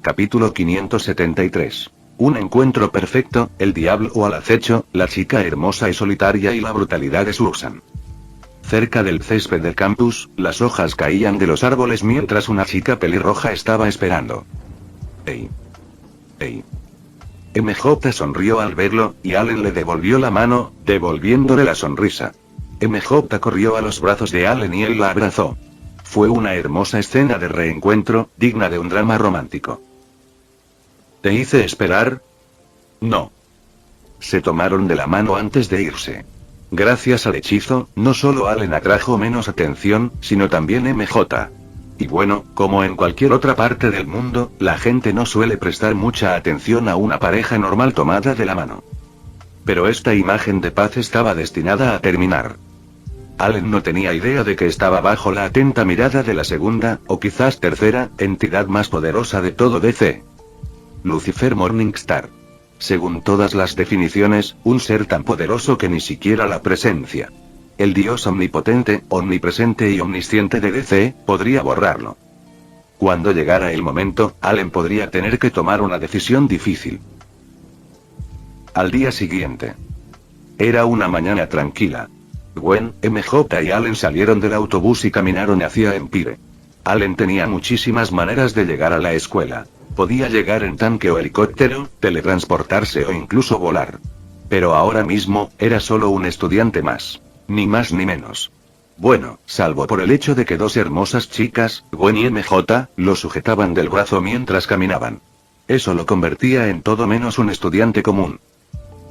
Capítulo 573. Un encuentro perfecto, el diablo al acecho, la chica hermosa y solitaria y la brutalidad de Susan. Cerca del césped del campus, las hojas caían de los árboles mientras una chica pelirroja estaba esperando. ¡Ey! ¡Ey! MJ sonrió al verlo, y Allen le devolvió la mano, devolviéndole la sonrisa. MJ corrió a los brazos de Allen y él la abrazó. Fue una hermosa escena de reencuentro, digna de un drama romántico. ¿Te hice esperar? No. Se tomaron de la mano antes de irse. Gracias al hechizo, no solo Allen atrajo menos atención, sino también MJ. Y bueno, como en cualquier otra parte del mundo, la gente no suele prestar mucha atención a una pareja normal tomada de la mano. Pero esta imagen de paz estaba destinada a terminar. Allen no tenía idea de que estaba bajo la atenta mirada de la segunda, o quizás tercera, entidad más poderosa de todo DC. Lucifer Morningstar. Según todas las definiciones, un ser tan poderoso que ni siquiera la presencia. El dios omnipotente, omnipresente y omnisciente de DC, podría borrarlo. Cuando llegara el momento, Allen podría tener que tomar una decisión difícil. Al día siguiente. Era una mañana tranquila. Gwen, MJ y Allen salieron del autobús y caminaron hacia Empire. Allen tenía muchísimas maneras de llegar a la escuela. Podía llegar en tanque o helicóptero, teletransportarse o incluso volar. Pero ahora mismo, era solo un estudiante más. Ni más ni menos. Bueno, salvo por el hecho de que dos hermosas chicas, Gwen y MJ, lo sujetaban del brazo mientras caminaban. Eso lo convertía en todo menos un estudiante común.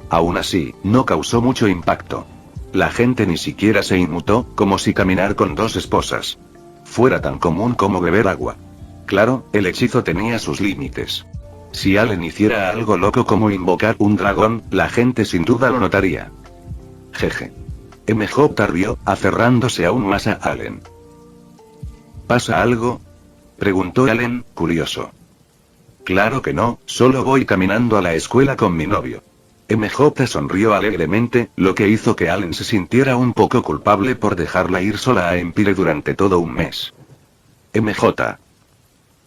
Aún así, no causó mucho impacto. La gente ni siquiera se inmutó, como si caminar con dos esposas fuera tan común como beber agua. Claro, el hechizo tenía sus límites. Si Allen hiciera algo loco como invocar un dragón, la gente sin duda lo notaría. Jeje. MJ rió, aferrándose aún más a Allen. ¿Pasa algo? Preguntó Allen, curioso. Claro que no, solo voy caminando a la escuela con mi novio. MJ sonrió alegremente, lo que hizo que Allen se sintiera un poco culpable por dejarla ir sola a Empire durante todo un mes. MJ.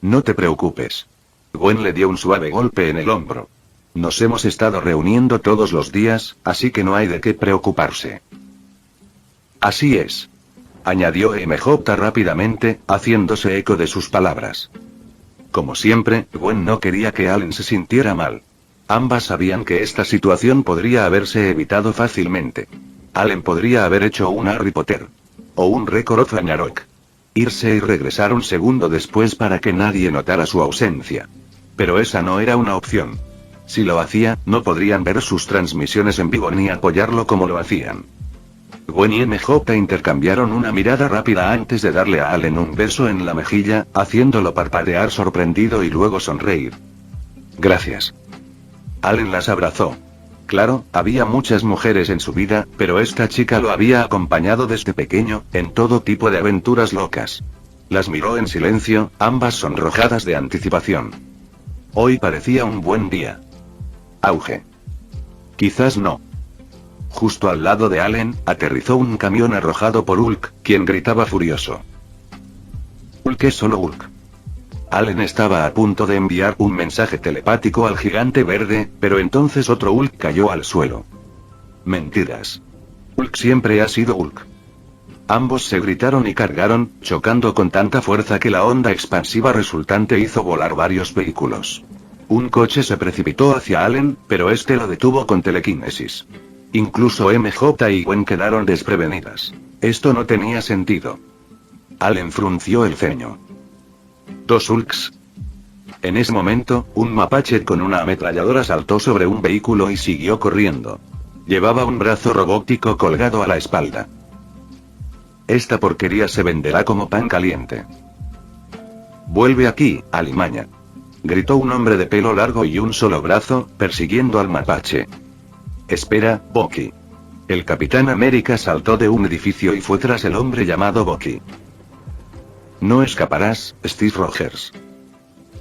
No te preocupes. Gwen le dio un suave golpe en el hombro. Nos hemos estado reuniendo todos los días, así que no hay de qué preocuparse. Así es. Añadió MJ rápidamente, haciéndose eco de sus palabras. Como siempre, Gwen no quería que Allen se sintiera mal. Ambas sabían que esta situación podría haberse evitado fácilmente. Allen podría haber hecho un Harry Potter. O un récord of Ragnarok. Irse y regresar un segundo después para que nadie notara su ausencia. Pero esa no era una opción. Si lo hacía, no podrían ver sus transmisiones en vivo ni apoyarlo como lo hacían. Gwen y MJ intercambiaron una mirada rápida antes de darle a Allen un beso en la mejilla, haciéndolo parpadear sorprendido y luego sonreír. Gracias. Allen las abrazó. Claro, había muchas mujeres en su vida, pero esta chica lo había acompañado desde pequeño, en todo tipo de aventuras locas. Las miró en silencio, ambas sonrojadas de anticipación. Hoy parecía un buen día. Auge. Quizás no. Justo al lado de Allen, aterrizó un camión arrojado por Hulk, quien gritaba furioso. Hulk es solo Hulk. Allen estaba a punto de enviar un mensaje telepático al gigante verde, pero entonces otro Hulk cayó al suelo. Mentiras. Hulk siempre ha sido Hulk. Ambos se gritaron y cargaron, chocando con tanta fuerza que la onda expansiva resultante hizo volar varios vehículos. Un coche se precipitó hacia Allen, pero este lo detuvo con telequinesis. Incluso MJ y Gwen quedaron desprevenidas. Esto no tenía sentido. Allen frunció el ceño. ¿Dos Hulks? En ese momento, un mapache con una ametralladora saltó sobre un vehículo y siguió corriendo. Llevaba un brazo robótico colgado a la espalda. Esta porquería se venderá como pan caliente. Vuelve aquí, alimaña. Gritó un hombre de pelo largo y un solo brazo, persiguiendo al mapache. Espera, Bucky. El Capitán América saltó de un edificio y fue tras el hombre llamado Bucky. No escaparás, Steve Rogers.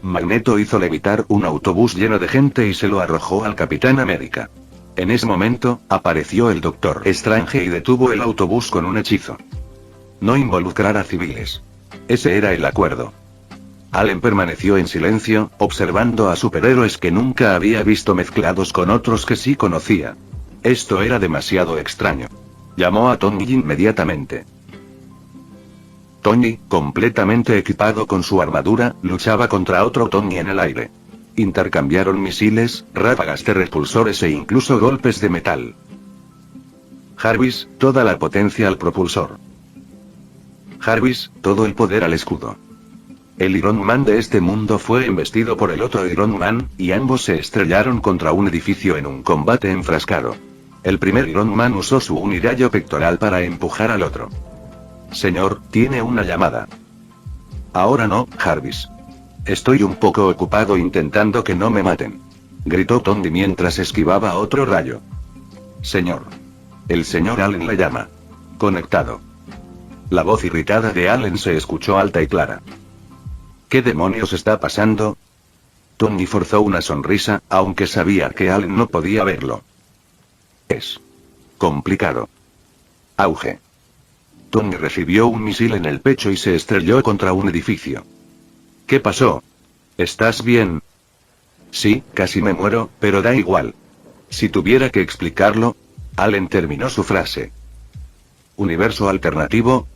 Magneto hizo levitar un autobús lleno de gente y se lo arrojó al Capitán América. En ese momento, apareció el Doctor Strange y detuvo el autobús con un hechizo. No involucrar a civiles. Ese era el acuerdo. Allen permaneció en silencio, observando a superhéroes que nunca había visto mezclados con otros que sí conocía. Esto era demasiado extraño. Llamó a Tony inmediatamente. Tony, completamente equipado con su armadura, luchaba contra otro Tony en el aire. Intercambiaron misiles, ráfagas de repulsores e incluso golpes de metal. Jarvis, toda la potencia al propulsor. Jarvis, todo el poder al escudo. El Iron Man de este mundo fue embestido por el otro Iron Man, y ambos se estrellaron contra un edificio en un combate enfrascado. El primer Iron Man usó su unirayo pectoral para empujar al otro. Señor, tiene una llamada. Ahora no, Jarvis. Estoy un poco ocupado intentando que no me maten. Gritó Tony mientras esquivaba otro rayo. Señor. El señor Allen le llama. Conectado. La voz irritada de Allen se escuchó alta y clara. ¿Qué demonios está pasando? Tony forzó una sonrisa, aunque sabía que Allen no podía verlo. Es complicado. Auge. Tony recibió un misil en el pecho y se estrelló contra un edificio. ¿Qué pasó? ¿Estás bien? Sí, casi me muero, pero da igual. Si tuviera que explicarlo... Allen terminó su frase. ¿Universo alternativo?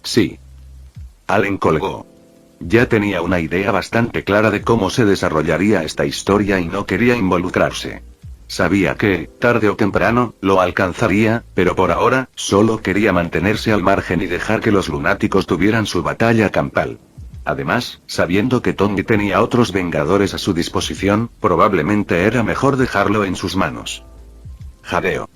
Sí. Allen colgó. Ya tenía una idea bastante clara de cómo se desarrollaría esta historia y no quería involucrarse. Sabía que, tarde o temprano, lo alcanzaría, pero por ahora, solo quería mantenerse al margen y dejar que los lunáticos tuvieran su batalla campal. Además, sabiendo que Tony tenía otros Vengadores a su disposición, probablemente era mejor dejarlo en sus manos. Jadeo.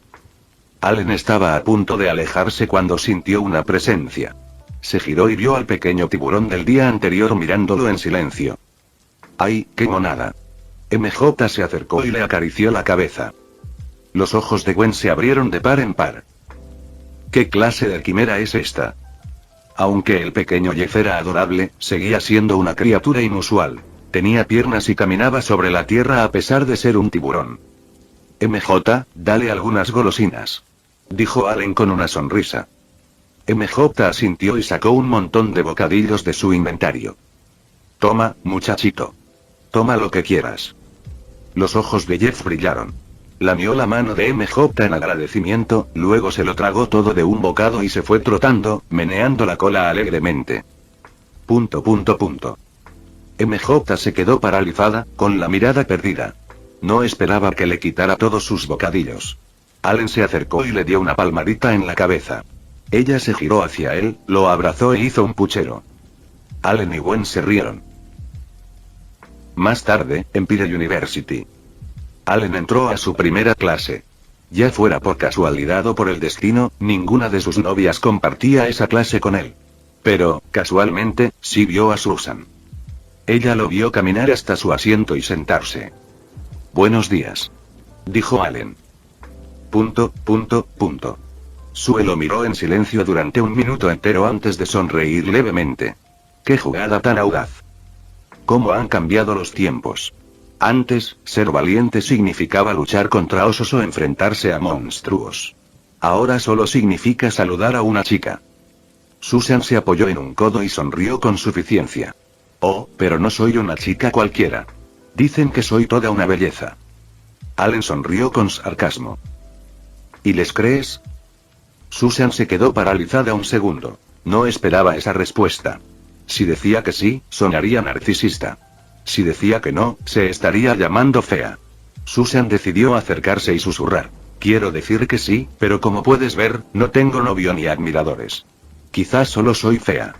Allen estaba a punto de alejarse cuando sintió una presencia. Se giró y vio al pequeño tiburón del día anterior mirándolo en silencio. ¡Ay, qué monada! MJ se acercó y le acarició la cabeza. Los ojos de Gwen se abrieron de par en par. ¿Qué clase de quimera es esta? Aunque el pequeño Jeff era adorable, seguía siendo una criatura inusual. Tenía piernas y caminaba sobre la tierra a pesar de ser un tiburón. MJ, dale algunas golosinas. Dijo Allen con una sonrisa. MJ asintió y sacó un montón de bocadillos de su inventario. Toma, muchachito. Toma lo que quieras. Los ojos de Jeff brillaron. Lamió la mano de MJ en agradecimiento, luego se lo tragó todo de un bocado y se fue trotando, meneando la cola alegremente. MJ se quedó paralizada, con la mirada perdida. No esperaba que le quitara todos sus bocadillos. Allen se acercó y le dio una palmadita en la cabeza. Ella se giró hacia él, lo abrazó e hizo un puchero. Allen y Gwen se rieron. Más tarde, en Pide University. Allen entró a su primera clase. Ya fuera por casualidad o por el destino, ninguna de sus novias compartía esa clase con él. Pero, casualmente, sí vio a Susan. Ella lo vio caminar hasta su asiento y sentarse. Buenos días. Dijo Allen. Sue lo miró en silencio durante un minuto entero antes de sonreír levemente. ¡Qué jugada tan audaz! ¿Cómo han cambiado los tiempos? Antes, ser valiente significaba luchar contra osos o enfrentarse a monstruos. Ahora solo significa saludar a una chica. Susan se apoyó en un codo y sonrió con suficiencia. Oh, pero no soy una chica cualquiera. Dicen que soy toda una belleza. Allen sonrió con sarcasmo. ¿Y les crees? Susan se quedó paralizada un segundo. No esperaba esa respuesta. Si decía que sí, sonaría narcisista. Si decía que no, se estaría llamando fea. Susan decidió acercarse y susurrar. Quiero decir que sí, pero como puedes ver, no tengo novio ni admiradores. Quizás solo soy fea.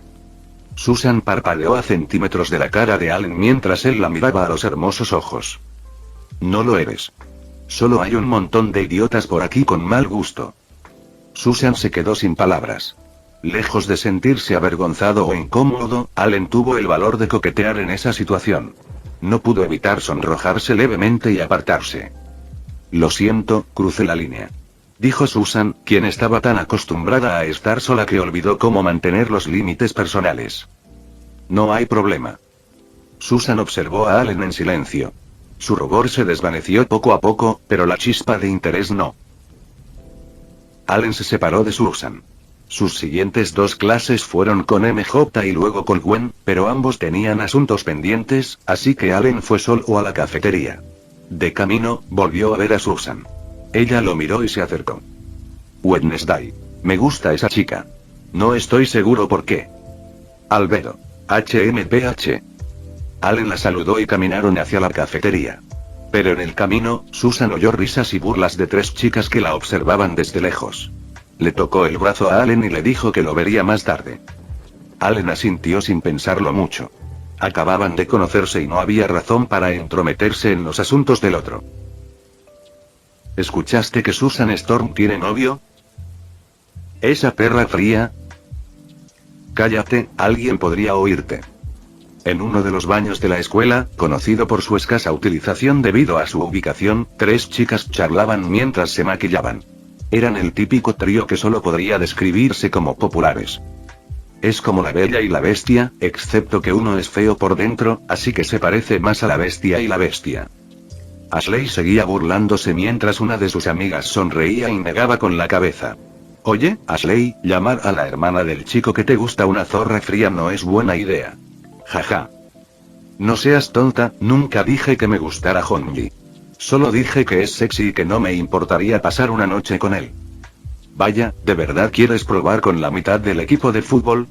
Susan parpadeó a centímetros de la cara de Allen mientras él la miraba a los hermosos ojos. No lo eres. Solo hay un montón de idiotas por aquí con mal gusto. Susan se quedó sin palabras. Lejos de sentirse avergonzado o incómodo, Allen tuvo el valor de coquetear en esa situación. No pudo evitar sonrojarse levemente y apartarse. Lo siento, crucé la línea. Dijo Susan, quien estaba tan acostumbrada a estar sola que olvidó cómo mantener los límites personales. No hay problema. Susan observó a Allen en silencio. Su rubor se desvaneció poco a poco, pero la chispa de interés no. Allen se separó de Susan. Sus siguientes 2 clases fueron con MJ y luego con Gwen, pero ambos tenían asuntos pendientes, así que Allen fue solo a la cafetería. De camino, volvió a ver a Susan. Ella lo miró y se acercó. Wednesday. Me gusta esa chica. No estoy seguro por qué. Albedo. HMPH. Allen la saludó y caminaron hacia la cafetería. Pero en el camino, Susan oyó risas y burlas de 3 chicas que la observaban desde lejos. Le tocó el brazo a Allen y le dijo que lo vería más tarde. Allen asintió sin pensarlo mucho. Acababan de conocerse y no había razón para entrometerse en los asuntos del otro. ¿Escuchaste que Susan Storm tiene novio? ¿Esa perra fría? Cállate, alguien podría oírte. En uno de los baños de la escuela, conocido por su escasa utilización debido a su ubicación, 3 chicas charlaban mientras se maquillaban. Eran el típico trío que solo podría describirse como populares. Es como la Bella y la Bestia, excepto que uno es feo por dentro, así que se parece más a la Bestia y la Bestia. Ashley seguía burlándose mientras una de sus amigas sonreía y negaba con la cabeza. Oye, Ashley, llamar a la hermana del chico que te gusta una zorra fría no es buena idea. Jaja. No seas tonta, nunca dije que me gustara Honji. Solo dije que es sexy y que no me importaría pasar una noche con él. Vaya, ¿de verdad quieres probar con la mitad del equipo de fútbol?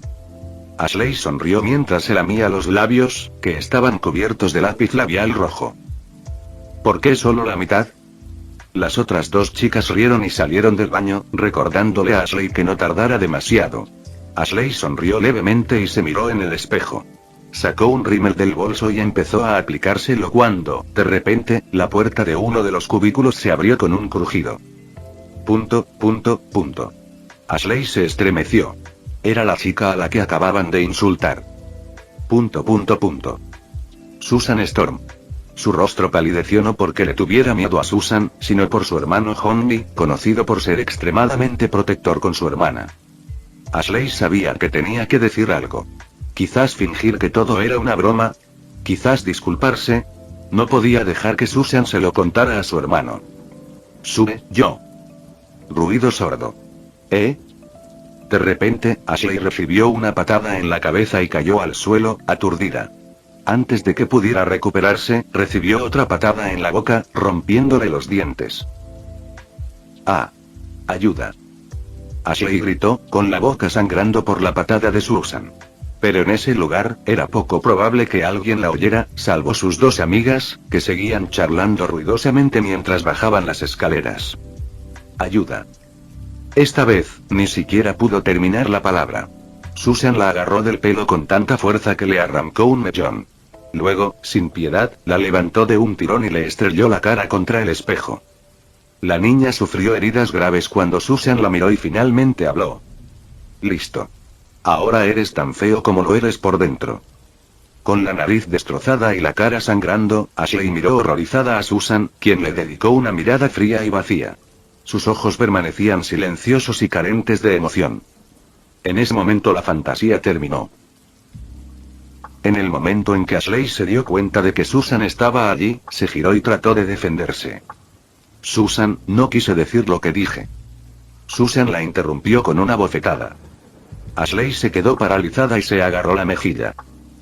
Ashley sonrió mientras se lamía los labios, que estaban cubiertos de lápiz labial rojo. ¿Por qué solo la mitad? Las otras 2 chicas rieron y salieron del baño, recordándole a Ashley que no tardara demasiado. Ashley sonrió levemente y se miró en el espejo. Sacó un rímel del bolso y empezó a aplicárselo cuando, de repente, la puerta de uno de los cubículos se abrió con un crujido. Ashley se estremeció. Era la chica a la que acababan de insultar. Susan Storm. Su rostro palideció no porque le tuviera miedo a Susan, sino por su hermano Honji, conocido por ser extremadamente protector con su hermana. Ashley sabía que tenía que decir algo. Quizás fingir que todo era una broma. Quizás disculparse. No podía dejar que Susan se lo contara a su hermano. Sube, yo. Ruido sordo. De repente, Ashley recibió una patada en la cabeza y cayó al suelo, aturdida. Antes de que pudiera recuperarse, recibió otra patada en la boca, rompiéndole los dientes. ¡Ah! ¡Ayuda! Ashley gritó, con la boca sangrando por la patada de Susan. Pero en ese lugar, era poco probable que alguien la oyera, salvo sus 2 amigas, que seguían charlando ruidosamente mientras bajaban las escaleras. ¡Ayuda! Esta vez, ni siquiera pudo terminar la palabra. Susan la agarró del pelo con tanta fuerza que le arrancó un mechón. Luego, sin piedad, la levantó de un tirón y le estrelló la cara contra el espejo. La niña sufrió heridas graves cuando Susan la miró y finalmente habló. Listo. Ahora eres tan feo como lo eres por dentro. Con la nariz destrozada y la cara sangrando, Ashley miró horrorizada a Susan, quien le dedicó una mirada fría y vacía. Sus ojos permanecían silenciosos y carentes de emoción. En ese momento la fantasía terminó. En el momento en que Ashley se dio cuenta de que Susan estaba allí, se giró y trató de defenderse. Susan, no quise decir lo que dije. Susan la interrumpió con una bofetada. Ashley se quedó paralizada y se agarró la mejilla.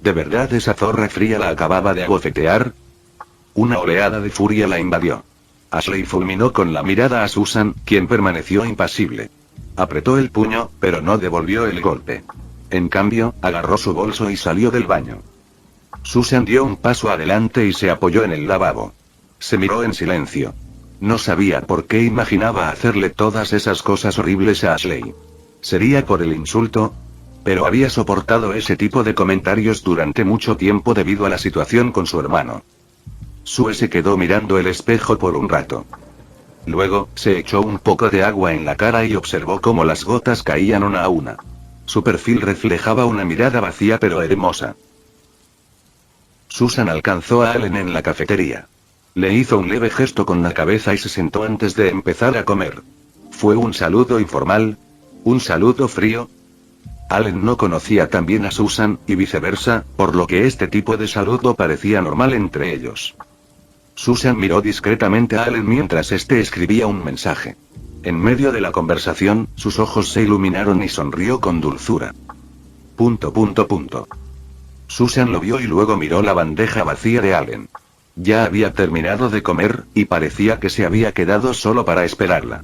¿De verdad esa zorra fría la acababa de abofetear? Una oleada de furia la invadió. Ashley fulminó con la mirada a Susan, quien permaneció impasible. Apretó el puño, pero no devolvió el golpe. En cambio, agarró su bolso y salió del baño. Susan dio un paso adelante y se apoyó en el lavabo. Se miró en silencio. No sabía por qué imaginaba hacerle todas esas cosas horribles a Ashley. ¿Sería por el insulto? Pero había soportado ese tipo de comentarios durante mucho tiempo debido a la situación con su hermano. Sue se quedó mirando el espejo por un rato. Luego, se echó un poco de agua en la cara y observó cómo las gotas caían una a una. Su perfil reflejaba una mirada vacía pero hermosa. Susan alcanzó a Allen en la cafetería. Le hizo un leve gesto con la cabeza y se sentó antes de empezar a comer. ¿Fue un saludo informal? ¿Un saludo frío? Allen no conocía tan bien a Susan, y viceversa, por lo que este tipo de saludo parecía normal entre ellos. Susan miró discretamente a Allen mientras este escribía un mensaje. En medio de la conversación, sus ojos se iluminaron y sonrió con dulzura. Susan lo vio y luego miró la bandeja vacía de Allen. Ya había terminado de comer, y parecía que se había quedado solo para esperarla.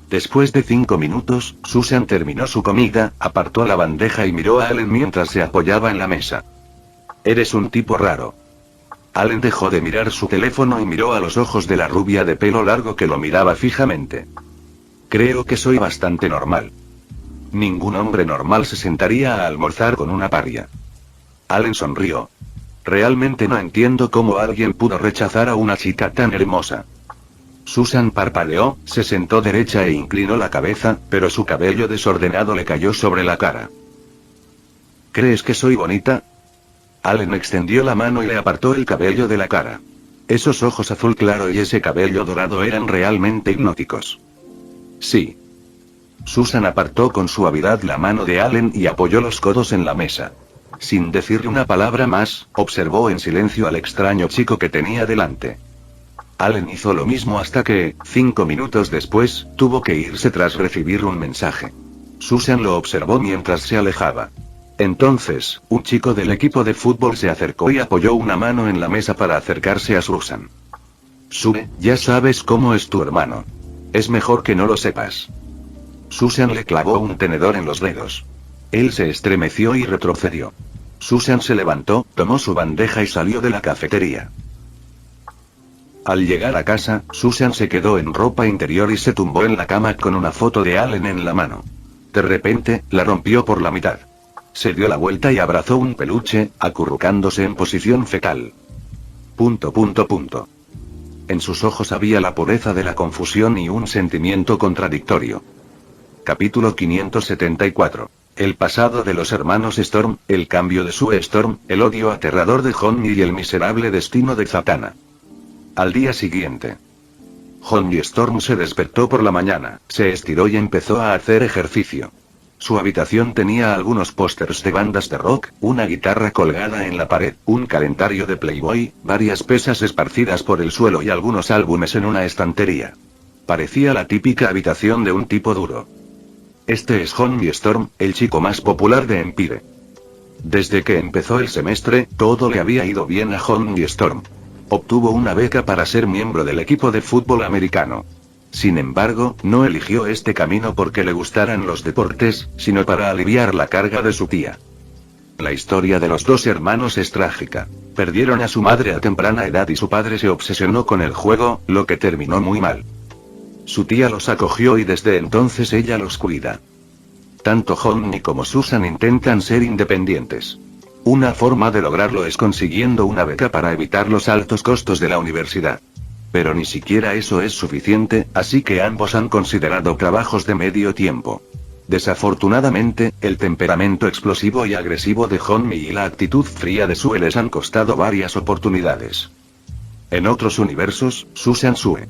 Después de 5 minutos, Susan terminó su comida, apartó la bandeja y miró a Allen mientras se apoyaba en la mesa. Eres un tipo raro. Allen dejó de mirar su teléfono y miró a los ojos de la rubia de pelo largo que lo miraba fijamente. Creo que soy bastante normal. Ningún hombre normal se sentaría a almorzar con una paria. Allen sonrió. Realmente no entiendo cómo alguien pudo rechazar a una chica tan hermosa. Susan parpadeó, se sentó derecha e inclinó la cabeza, pero su cabello desordenado le cayó sobre la cara. ¿Crees que soy bonita? Allen extendió la mano y le apartó el cabello de la cara. Esos ojos azul claro y ese cabello dorado eran realmente hipnóticos. Sí. Susan apartó con suavidad la mano de Allen y apoyó los codos en la mesa. Sin decirle una palabra más, observó en silencio al extraño chico que tenía delante. Allen hizo lo mismo hasta que, 5 minutos después, tuvo que irse tras recibir un mensaje. Susan lo observó mientras se alejaba. Entonces, un chico del equipo de fútbol se acercó y apoyó una mano en la mesa para acercarse a Susan. Sue, ya sabes cómo es tu hermano. Es mejor que no lo sepas. Susan le clavó un tenedor en los dedos. Él se estremeció y retrocedió. Susan se levantó, tomó su bandeja y salió de la cafetería. Al llegar a casa, Susan se quedó en ropa interior y se tumbó en la cama con una foto de Allen en la mano. De repente, la rompió por la mitad. Se dio la vuelta y abrazó un peluche, acurrucándose en posición fetal. En sus ojos había la pureza de la confusión y un sentimiento contradictorio. Capítulo 574. El pasado de los hermanos Storm, el cambio de Sue Storm, el odio aterrador de Honey y el miserable destino de Zatanna. Al día siguiente, Honey Storm se despertó por la mañana, se estiró y empezó a hacer ejercicio. Su habitación tenía algunos pósters de bandas de rock, una guitarra colgada en la pared, un calendario de Playboy, varias pesas esparcidas por el suelo y algunos álbumes en una estantería. Parecía la típica habitación de un tipo duro. Este es Honey Storm, el chico más popular de Empire. Desde que empezó el semestre, todo le había ido bien a Honey Storm. Obtuvo una beca para ser miembro del equipo de fútbol americano. Sin embargo, no eligió este camino porque le gustaran los deportes, sino para aliviar la carga de su tía. La historia de los dos hermanos es trágica. Perdieron a su madre a temprana edad y su padre se obsesionó con el juego, lo que terminó muy mal. Su tía los acogió y desde entonces ella los cuida. Tanto Honey como Susan intentan ser independientes. Una forma de lograrlo es consiguiendo una beca para evitar los altos costos de la universidad. Pero ni siquiera eso es suficiente, así que ambos han considerado trabajos de medio tiempo. Desafortunadamente, el temperamento explosivo y agresivo de Honey y la actitud fría de Sue les han costado varias oportunidades. En otros universos, Susan Sue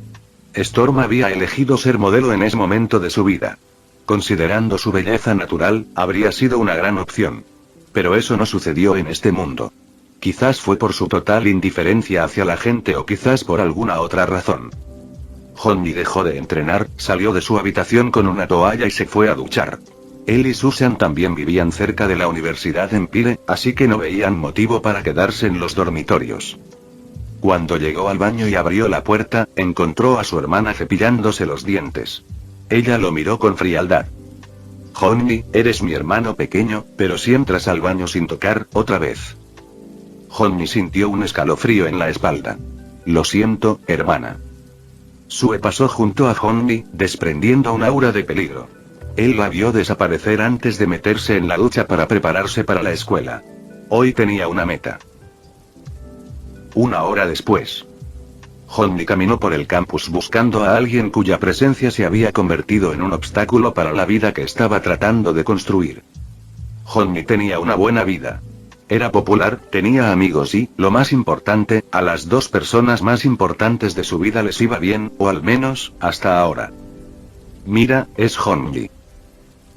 Storm había elegido ser modelo en ese momento de su vida. Considerando su belleza natural, habría sido una gran opción. Pero eso no sucedió en este mundo. Quizás fue por su total indiferencia hacia la gente o quizás por alguna otra razón. Honey dejó de entrenar, salió de su habitación con una toalla y se fue a duchar. Él y Susan también vivían cerca de la Universidad Empire, así que no veían motivo para quedarse en los dormitorios. Cuando llegó al baño y abrió la puerta, encontró a su hermana cepillándose los dientes. Ella lo miró con frialdad. Honey, eres mi hermano pequeño, pero si entras al baño sin tocar, otra vez. Honey sintió un escalofrío en la espalda. Lo siento, hermana. Sue pasó junto a Honey, desprendiendo un aura de peligro. Él la vio desaparecer antes de meterse en la ducha para prepararse para la escuela. Hoy tenía una meta. 1 hora después, Honey caminó por el campus buscando a alguien cuya presencia se había convertido en un obstáculo para la vida que estaba tratando de construir. Honey tenía una buena vida. Era popular, tenía amigos y, lo más importante, a las 2 personas más importantes de su vida les iba bien, o al menos, hasta ahora. Mira, es Honey.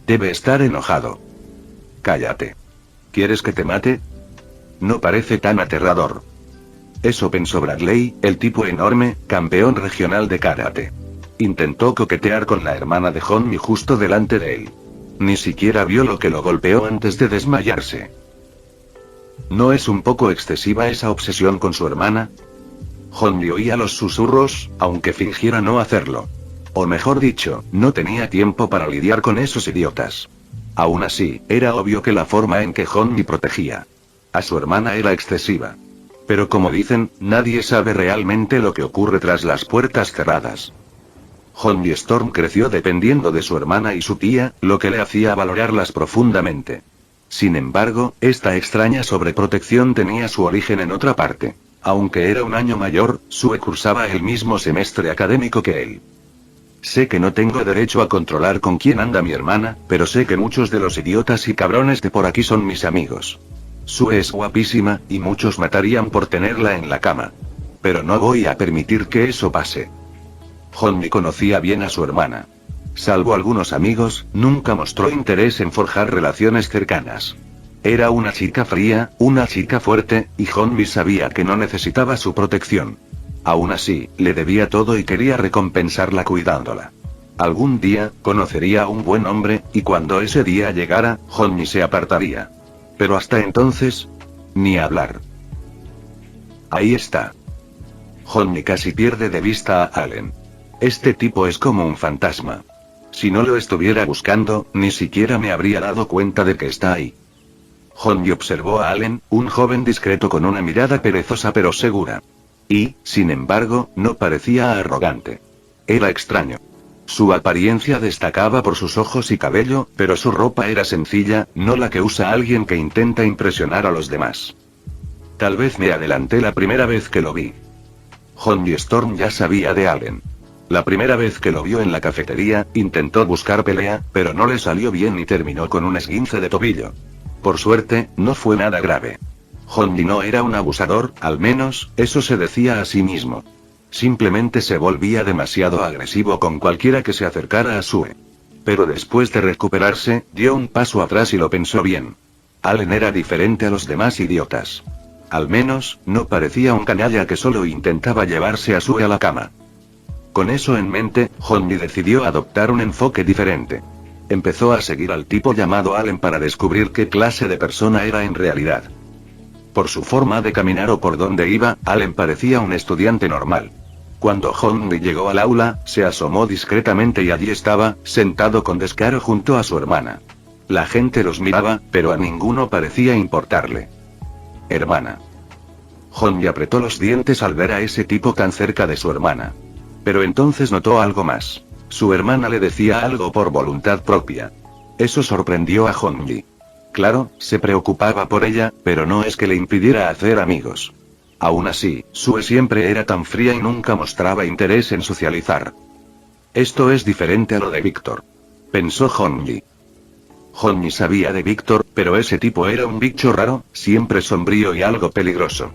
Debe estar enojado. Cállate. ¿Quieres que te mate? No parece tan aterrador. Eso pensó Bradley, el tipo enorme, campeón regional de karate. Intentó coquetear con la hermana de Honmi justo delante de él. Ni siquiera vio lo que lo golpeó antes de desmayarse. ¿No es un poco excesiva esa obsesión con su hermana? Honmi oía los susurros, aunque fingiera no hacerlo. O mejor dicho, no tenía tiempo para lidiar con esos idiotas. Aún así, era obvio que la forma en que Honmi protegía a su hermana era excesiva. Pero como dicen, nadie sabe realmente lo que ocurre tras las puertas cerradas. Honmi Storm creció dependiendo de su hermana y su tía, lo que le hacía valorarlas profundamente. Sin embargo, esta extraña sobreprotección tenía su origen en otra parte. Aunque era un año mayor, Sue cursaba el mismo semestre académico que él. Sé que no tengo derecho a controlar con quién anda mi hermana, pero sé que muchos de los idiotas y cabrones de por aquí son mis amigos. Sue es guapísima, y muchos matarían por tenerla en la cama. Pero no voy a permitir que eso pase. Honmi conocía bien a su hermana. Salvo algunos amigos, nunca mostró interés en forjar relaciones cercanas. Era una chica fría, una chica fuerte, y Honmi sabía que no necesitaba su protección. Aún así, le debía todo y quería recompensarla cuidándola. Algún día, conocería a un buen hombre, y cuando ese día llegara, Honmi se apartaría. Pero hasta entonces, ni hablar. Ahí está. Honmi casi pierde de vista a Allen. Este tipo es como un fantasma. Si no lo estuviera buscando, ni siquiera me habría dado cuenta de que está ahí. Honmi observó a Allen, un joven discreto con una mirada perezosa pero segura. Y, sin embargo, no parecía arrogante. Era extraño. Su apariencia destacaba por sus ojos y cabello, pero su ropa era sencilla, no la que usa alguien que intenta impresionar a los demás. Tal vez me adelanté la primera vez que lo vi. Honmi Storm ya sabía de Allen. La primera vez que lo vio en la cafetería, intentó buscar pelea, pero no le salió bien y terminó con un esguince de tobillo. Por suerte, no fue nada grave. Honmi no era un abusador, al menos, eso se decía a sí mismo. Simplemente se volvía demasiado agresivo con cualquiera que se acercara a Sue. Pero después de recuperarse, dio un paso atrás y lo pensó bien. Allen era diferente a los demás idiotas. Al menos, no parecía un canalla que solo intentaba llevarse a Sue a la cama. Con eso en mente, Honmi decidió adoptar un enfoque diferente. Empezó a seguir al tipo llamado Allen para descubrir qué clase de persona era en realidad. Por su forma de caminar o por donde iba, Allen parecía un estudiante normal. Cuando Honmi llegó al aula, se asomó discretamente y allí estaba, sentado con descaro junto a su hermana. La gente los miraba, pero a ninguno parecía importarle. Hermana. Honmi apretó los dientes al ver a ese tipo tan cerca de su hermana. Pero entonces notó algo más. Su hermana le decía algo por voluntad propia. Eso sorprendió a Honmi. Claro, se preocupaba por ella, pero no es que le impidiera hacer amigos. Aún así, Sue siempre era tan fría y nunca mostraba interés en socializar. Esto es diferente a lo de Víctor. Pensó Honmi. Honmi sabía de Víctor, pero ese tipo era un bicho raro, siempre sombrío y algo peligroso.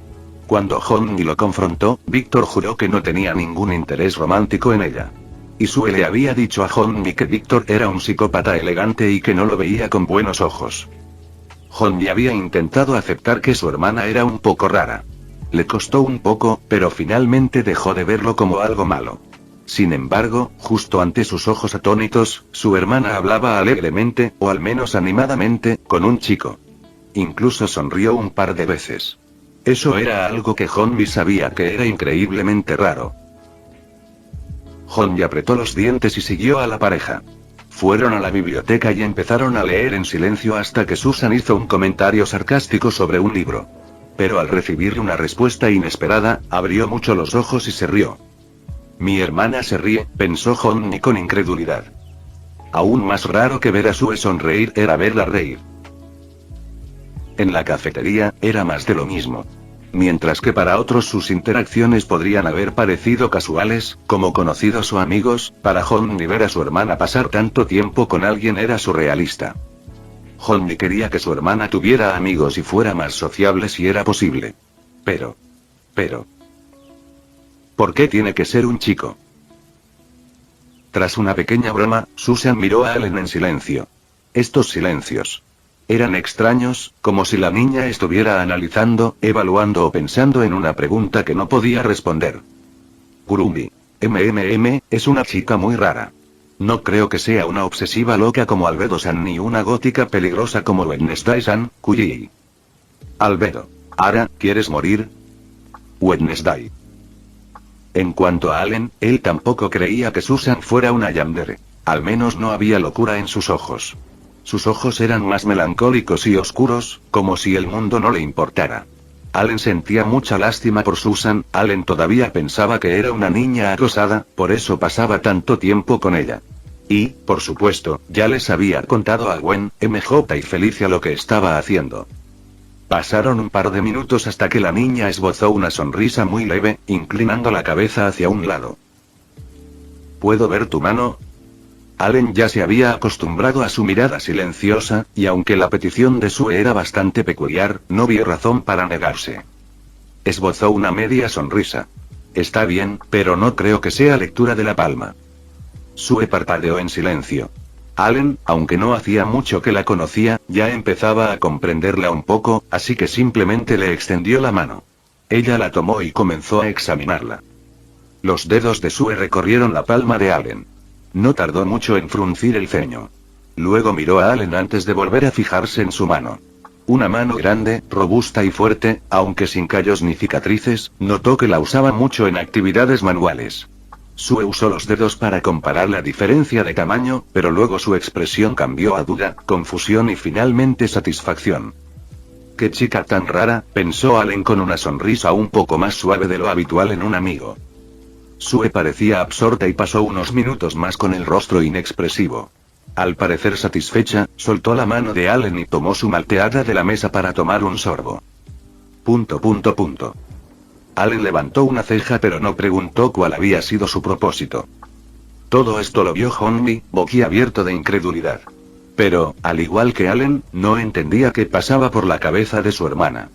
Cuando Honmi lo confrontó, Víctor juró que no tenía ningún interés romántico en ella. Y Sue le había dicho a Honmi que Víctor era un psicópata elegante y que no lo veía con buenos ojos. Honmi había intentado aceptar que su hermana era un poco rara. Le costó un poco, pero finalmente dejó de verlo como algo malo. Sin embargo, justo ante sus ojos atónitos, su hermana hablaba alegremente, o al menos animadamente, con un chico. Incluso sonrió un par de veces. Eso era algo que Honmi sabía que era increíblemente raro. Honmi apretó los dientes y siguió a la pareja. Fueron a la biblioteca y empezaron a leer en silencio hasta que Susan hizo un comentario sarcástico sobre un libro. Pero al recibir una respuesta inesperada, abrió mucho los ojos y se rió. Mi hermana se ríe, pensó Honmi con incredulidad. Aún más raro que ver a Sue sonreír era verla reír. En la cafetería, era más de lo mismo. Mientras que para otros sus interacciones podrían haber parecido casuales, como conocidos o amigos, para Honmi ver a su hermana pasar tanto tiempo con alguien era surrealista. Honmi quería que su hermana tuviera amigos y fuera más sociable si era posible. Pero... ¿por qué tiene que ser un chico? Tras una pequeña broma, Susan miró a Allen en silencio. Estos silencios eran extraños, como si la niña estuviera analizando, evaluando o pensando en una pregunta que no podía responder. Kurumi. Es una chica muy rara. No creo que sea una obsesiva loca como Albedo-san ni una gótica peligrosa como Wednesday-san, Kuyi. Albedo. ¿Ara, quieres morir? Wednesday. En cuanto a Allen, él tampoco creía que Susan fuera una yandere. Al menos no había locura en sus ojos. Sus ojos eran más melancólicos y oscuros, como si el mundo no le importara. Allen sentía mucha lástima por Susan. Allen todavía pensaba que era una niña acosada, por eso pasaba tanto tiempo con ella. Y, por supuesto, ya les había contado a Gwen, MJ y Felicia lo que estaba haciendo. Pasaron un par de minutos hasta que la niña esbozó una sonrisa muy leve, inclinando la cabeza hacia un lado. ¿Puedo ver tu mano? Allen ya se había acostumbrado a su mirada silenciosa, y aunque la petición de Sue era bastante peculiar, no vio razón para negarse. Esbozó una media sonrisa. Está bien, pero no creo que sea lectura de la palma. Sue parpadeó en silencio. Allen, aunque no hacía mucho que la conocía, ya empezaba a comprenderla un poco, así que simplemente le extendió la mano. Ella la tomó y comenzó a examinarla. Los dedos de Sue recorrieron la palma de Allen. No tardó mucho en fruncir el ceño. Luego miró a Allen antes de volver a fijarse en su mano. Una mano grande, robusta y fuerte, aunque sin callos ni cicatrices, notó que la usaba mucho en actividades manuales. Sue usó los dedos para comparar la diferencia de tamaño, pero luego su expresión cambió a duda, confusión y finalmente satisfacción. «Qué chica tan rara», pensó Allen con una sonrisa un poco más suave de lo habitual en un amigo. Sue parecía absorta y pasó unos minutos más con el rostro inexpresivo. Al parecer satisfecha, soltó la mano de Allen y tomó su malteada de la mesa para tomar un sorbo. Allen levantó una ceja pero no preguntó cuál había sido su propósito. Todo esto lo vio Honmi, boquiabierto de incredulidad. Pero, al igual que Allen, no entendía qué pasaba por la cabeza de su hermana.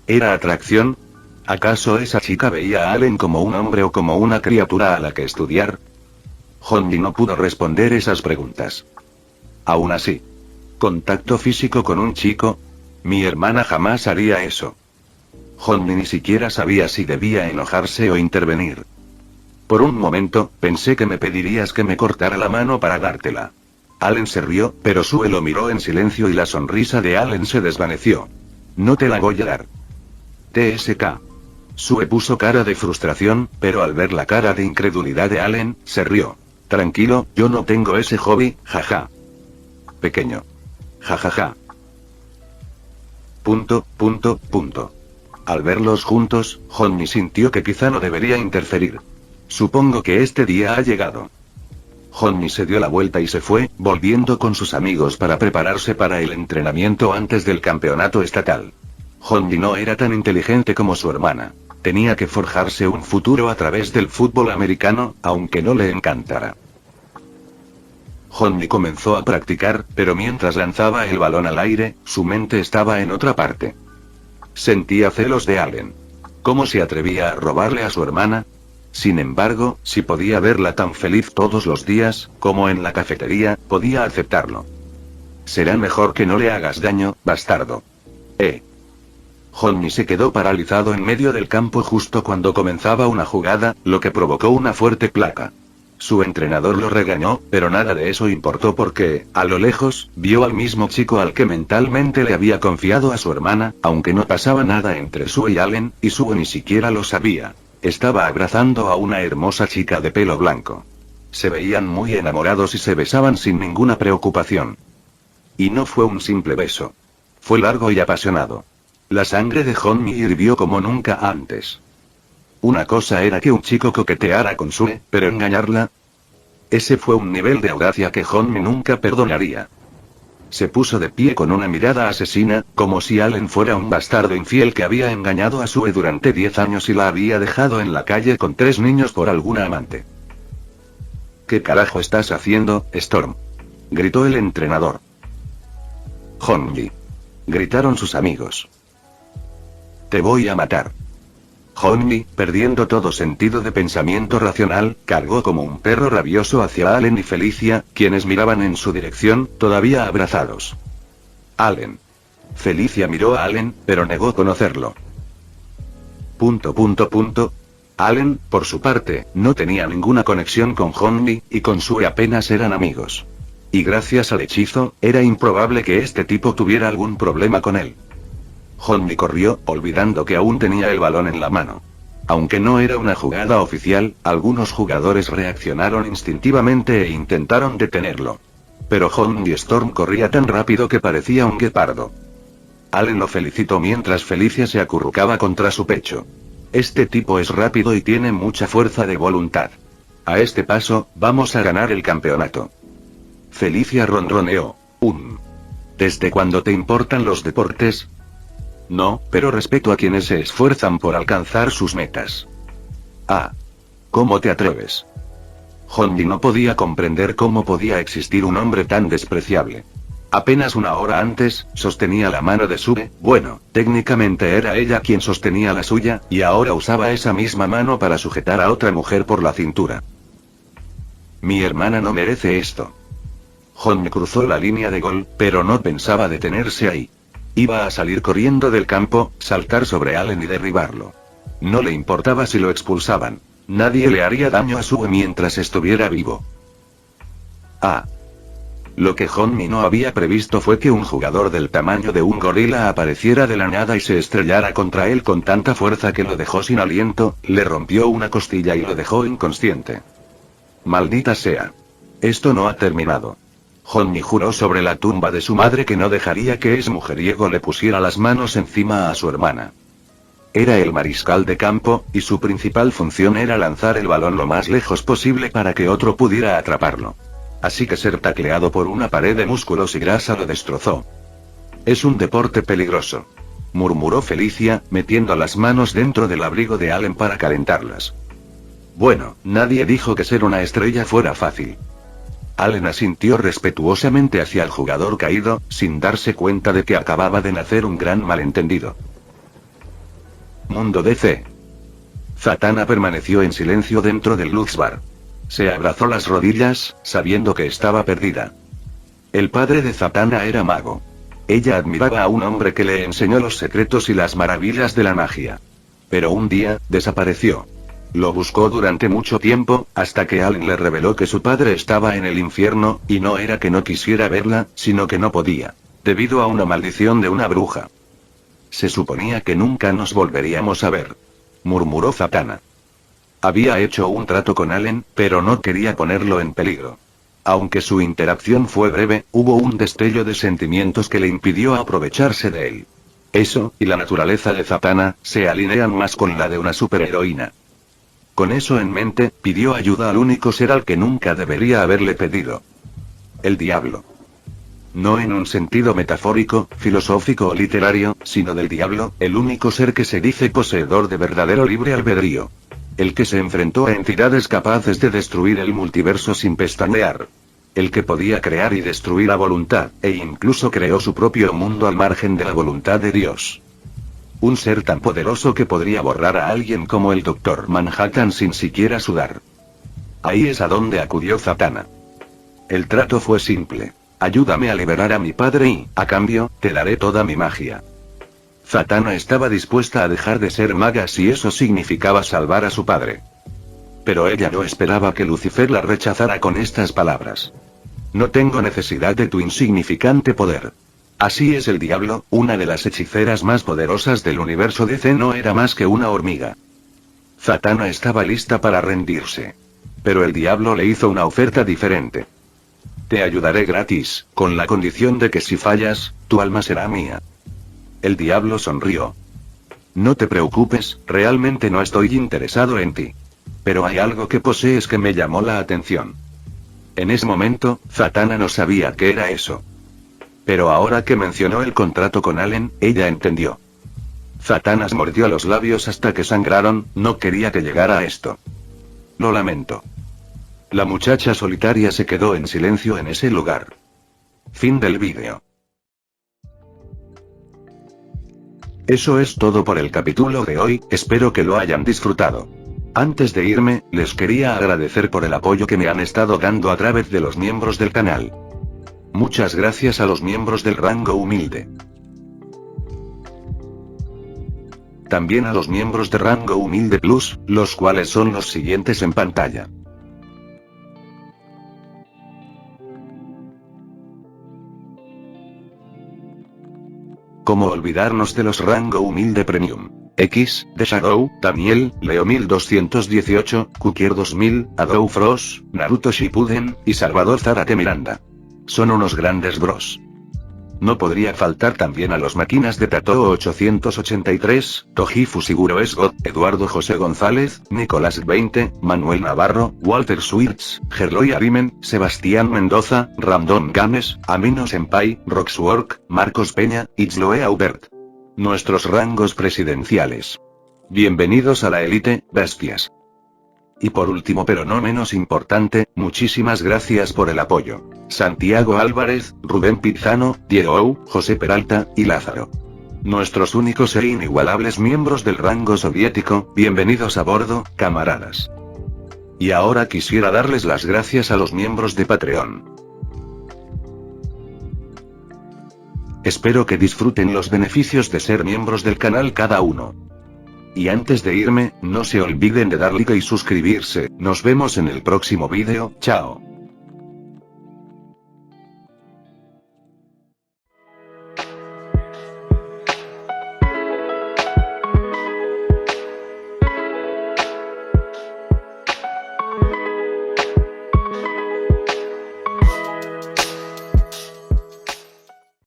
¿Era atracción? ¿Acaso esa chica veía a Allen como un hombre o como una criatura a la que estudiar? Honmi no pudo responder esas preguntas. Aún así. ¿Contacto físico con un chico? Mi hermana jamás haría eso. Honmi ni siquiera sabía si debía enojarse o intervenir. Por un momento, pensé que me pedirías que me cortara la mano para dártela. Allen se rió, pero Sue lo miró en silencio y la sonrisa de Allen se desvaneció. No te la voy a dar. TSK. Sue puso cara de frustración, pero al ver la cara de incredulidad de Allen, se rió. Tranquilo, yo no tengo ese hobby, jaja. Pequeño. Jajaja. Al verlos juntos, Honmi sintió que quizá no debería interferir. Supongo que este día ha llegado. Honmi se dio la vuelta y se fue, volviendo con sus amigos para prepararse para el entrenamiento antes del campeonato estatal. Honmi no era tan inteligente como su hermana. Tenía que forjarse un futuro a través del fútbol americano, aunque no le encantara. Honmi comenzó a practicar, pero mientras lanzaba el balón al aire, su mente estaba en otra parte. Sentía celos de Allen. ¿Cómo se atrevía a robarle a su hermana? Sin embargo, si podía verla tan feliz todos los días, como en la cafetería, podía aceptarlo. Será mejor que no le hagas daño, bastardo. Honmi se quedó paralizado en medio del campo justo cuando comenzaba una jugada, lo que provocó una fuerte placa. Su entrenador lo regañó, pero nada de eso importó porque, a lo lejos, vio al mismo chico al que mentalmente le había confiado a su hermana, aunque no pasaba nada entre Sue y Allen, y Sue ni siquiera lo sabía. Estaba abrazando a una hermosa chica de pelo blanco. Se veían muy enamorados y se besaban sin ninguna preocupación. Y no fue un simple beso. Fue largo y apasionado. La sangre de Honmi hirvió como nunca antes. Una cosa era que un chico coqueteara con Sue, pero engañarla. Ese fue un nivel de audacia que Honmi nunca perdonaría. Se puso de pie con una mirada asesina, como si Allen fuera un bastardo infiel que había engañado a Sue durante 10 años y la había dejado en la calle con 3 niños por alguna amante. ¿Qué carajo estás haciendo, Storm? Gritó el entrenador. Honmi. Gritaron sus amigos. Te voy a matar. Honmi, perdiendo todo sentido de pensamiento racional, cargó como un perro rabioso hacia Allen y Felicia, quienes miraban en su dirección, todavía abrazados. Allen. Felicia miró a Allen, pero negó conocerlo. Allen, por su parte, no tenía ninguna conexión con Honmi, y con Sue apenas eran amigos. Y gracias al hechizo, era improbable que este tipo tuviera algún problema con él. Honmi corrió, olvidando que aún tenía el balón en la mano. Aunque no era una jugada oficial, algunos jugadores reaccionaron instintivamente e intentaron detenerlo. Pero Honmi Storm corría tan rápido que parecía un guepardo. Allen lo felicitó mientras Felicia se acurrucaba contra su pecho. Este tipo es rápido y tiene mucha fuerza de voluntad. A este paso, vamos a ganar el campeonato. Felicia ronroneó. ¿Desde cuándo te importan los deportes? No, pero respeto a quienes se esfuerzan por alcanzar sus metas. Ah. ¿Cómo te atreves? Honmi no podía comprender cómo podía existir un hombre tan despreciable. Apenas una hora antes, sostenía la mano de Sue, bueno, técnicamente era ella quien sostenía la suya, y ahora usaba esa misma mano para sujetar a otra mujer por la cintura. Mi hermana no merece esto. Honmi cruzó la línea de gol, pero no pensaba detenerse ahí. Iba a salir corriendo del campo, saltar sobre Allen y derribarlo. No le importaba si lo expulsaban. Nadie le haría daño a Sue mientras estuviera vivo. Ah. Lo que Honmi no había previsto fue que un jugador del tamaño de un gorila apareciera de la nada y se estrellara contra él con tanta fuerza que lo dejó sin aliento, le rompió una costilla y lo dejó inconsciente. Maldita sea. Esto no ha terminado. Honmi juró sobre la tumba de su madre que no dejaría que ese mujeriego le pusiera las manos encima a su hermana. Era el mariscal de campo, y su principal función era lanzar el balón lo más lejos posible para que otro pudiera atraparlo. Así que ser tacleado por una pared de músculos y grasa lo destrozó. Es un deporte peligroso, murmuró Felicia, metiendo las manos dentro del abrigo de Allen para calentarlas. Bueno, nadie dijo que ser una estrella fuera fácil. Allen asintió respetuosamente hacia el jugador caído, sin darse cuenta de que acababa de nacer un gran malentendido. Mundo DC. Zatanna permaneció en silencio dentro del Luxbar. Se abrazó las rodillas, sabiendo que estaba perdida. El padre de Zatanna era mago. Ella admiraba a un hombre que le enseñó los secretos y las maravillas de la magia. Pero un día, desapareció. Lo buscó durante mucho tiempo, hasta que Allen le reveló que su padre estaba en el infierno, y no era que no quisiera verla, sino que no podía. Debido a una maldición de una bruja. Se suponía que nunca nos volveríamos a ver, murmuró Zatanna. Había hecho un trato con Allen, pero no quería ponerlo en peligro. Aunque su interacción fue breve, hubo un destello de sentimientos que le impidió aprovecharse de él. Eso, y la naturaleza de Zatanna, se alinean más con la de una superheroína. Con eso en mente, pidió ayuda al único ser al que nunca debería haberle pedido. El diablo. No en un sentido metafórico, filosófico o literario, sino del diablo, el único ser que se dice poseedor de verdadero libre albedrío. El que se enfrentó a entidades capaces de destruir el multiverso sin pestañear. El que podía crear y destruir a voluntad, e incluso creó su propio mundo al margen de la voluntad de Dios. Un ser tan poderoso que podría borrar a alguien como el Dr. Manhattan sin siquiera sudar. Ahí es a donde acudió Zatanna. El trato fue simple. Ayúdame a liberar a mi padre y, a cambio, te daré toda mi magia. Zatanna estaba dispuesta a dejar de ser maga si eso significaba salvar a su padre. Pero ella no esperaba que Lucifer la rechazara con estas palabras. No tengo necesidad de tu insignificante poder. Así es el diablo, una de las hechiceras más poderosas del universo DC no era más que una hormiga. Zatanna estaba lista para rendirse. Pero el diablo le hizo una oferta diferente. Te ayudaré gratis, con la condición de que si fallas, tu alma será mía. El diablo sonrió. No te preocupes, realmente no estoy interesado en ti. Pero hay algo que posees que me llamó la atención. En ese momento, Zatanna no sabía qué era eso. Pero ahora que mencionó el contrato con Allen, ella entendió. Zatanna mordió los labios hasta que sangraron, no quería que llegara a esto. Lo lamento. La muchacha solitaria se quedó en silencio en ese lugar. Fin del vídeo. Eso es todo por el capítulo de hoy, espero que lo hayan disfrutado. Antes de irme, les quería agradecer por el apoyo que me han estado dando a través de los miembros del canal. Muchas gracias a los miembros del rango humilde. también a los miembros de rango humilde plus, los cuales son los siguientes en pantalla. ¿Cómo olvidarnos de los rango humilde premium? X, The Shadow, Daniel, Leo 1218, Kukier 2000, Adou Frost, Naruto Shippuden, y Salvador Zárate Miranda. Son unos grandes bros. No podría faltar también a los máquinas de Tatoo 883, Toji Fusiguro Esgot, Eduardo José González, Nicolás 20, Manuel Navarro, Walter Schwirtz, Gerloy Arimen, Sebastián Mendoza, Ramdon Games, Amino Senpai, Roxwork, Marcos Peña, Itzloe Aubert. Nuestros rangos presidenciales. Bienvenidos a la élite, bestias. Y por último pero no menos importante, muchísimas gracias por el apoyo. Santiago Álvarez, Rubén Pizano, Diego Ou, José Peralta, y Lázaro. Nuestros únicos e inigualables miembros del rango soviético, bienvenidos a bordo, camaradas. Y ahora quisiera darles las gracias a los miembros de Patreon. Espero que disfruten los beneficios de ser miembros del canal cada uno. Y antes de irme, no se olviden de dar like y suscribirse. Nos vemos en el próximo vídeo, chao.